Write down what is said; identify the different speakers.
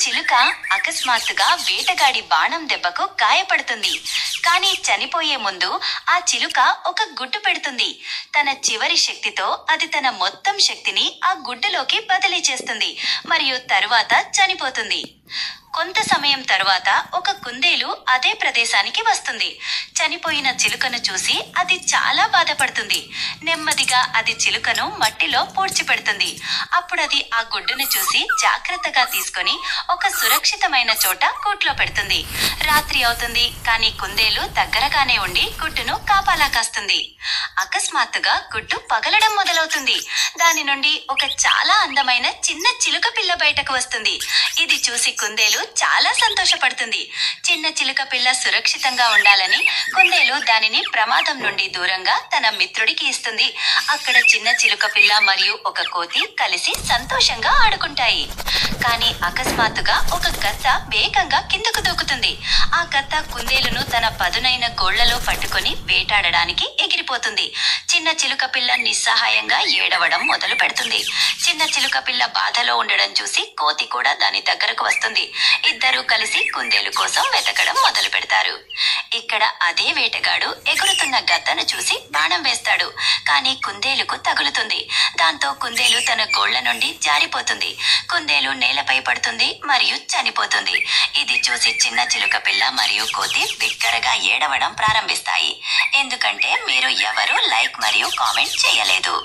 Speaker 1: చిలుక అకస్మాత్తుగా వేటగాడి బాణం దెబ్బకు గాయపడుతుంది. కానీ చనిపోయే ముందు ఆ చిలుక ఒక గుడ్డు పెడుతుంది. తన చివరి శక్తితో అది తన మొత్తం శక్తిని ఆ గుడ్డులోకి బదిలీ చేస్తుంది మరియు తరువాత చనిపోతుంది. కొంత సమయం తరువాత ఒక కుందేలు అదే ప్రదేశానికి వస్తుంది. చనిపోయిన చిలుకను చూసి అది చాలా బాధపడుతుంది. నెమ్మదిగా అది చిలుకను మట్టిలో పూడ్చిపెడుతుంది. అప్పుడది ఆ గుడ్డును చూసి జాగ్రత్తగా తీసుకొని ఒక సురక్షితమైన చోట గూట్లో పెడుతుంది. రాత్రి అవుతుంది, కానీ కుందేలు దగ్గరగానే ఉండి గుడ్డును కాపాలా కాస్తుంది. అకస్మాత్తుగా గుడ్డు పగలడం మొదలవుతుంది. దాని నుండి ఒక చాలా అందమైన చిన్న చిలుక పిల్ల బయటకు వస్తుంది. ఇది చూసి కుందేలు చాలా సంతోషపడుతుంది. చిన్న చిలుక పిల్ల సురక్షితంగా ఉండాలని కుందేలు దానిని ప్రమాదం నుండి దూరంగా తన మిత్రుడికి ఇస్తుంది. అక్కడ చిన్న చిలుక పిల్ల మరియు ఒక కోతి కలిసి సంతోషంగా ఆడుకుంటాయి. కానీ అకస్మాత్తుగా ఒక గద్ద వేగంగా కిందకు దూకుతుంది. ఆ గద్ద కుందేలును తన పదునైన గోళ్లలో పట్టుకొని వేటాడడానికి ఎగిరిపోతుంది. చిన్న చిలుక పిల్ల నిస్సహాయంగా ఏడవడం మొదలు పెడుతుంది. చిన్న చిలుక పిల్ల బాధలో ఉండడం చూసి కోతి కూడా దాని దగ్గరకు వస్తుంది. ఇద్దరూ కలిసి కుందేలు కోసం వెతకడం మొదలు పెడతారు. ఇక్కడ అదే వేటగాడు ఎగురుతున్న గద్దను చూసి బాణం వేస్తాడు. కానీ కుందేలుకు తగులుతుంది. దాంతో కుందేలు తన గోళ్ల నుండి జారిపోతుంది. కుందేలు నేలపై పడుతుంది మరియు చనిపోతుంది. ఇది చూసి చిన్న చిలుక పిల్ల మరియు కోతి బిగ్గరగా ఏడవడం ప్రారంభిస్తాయి. ఎందుకంటే మీరు ఎవరూ లైక్ మరియు కామెంట్ చేయలేదు.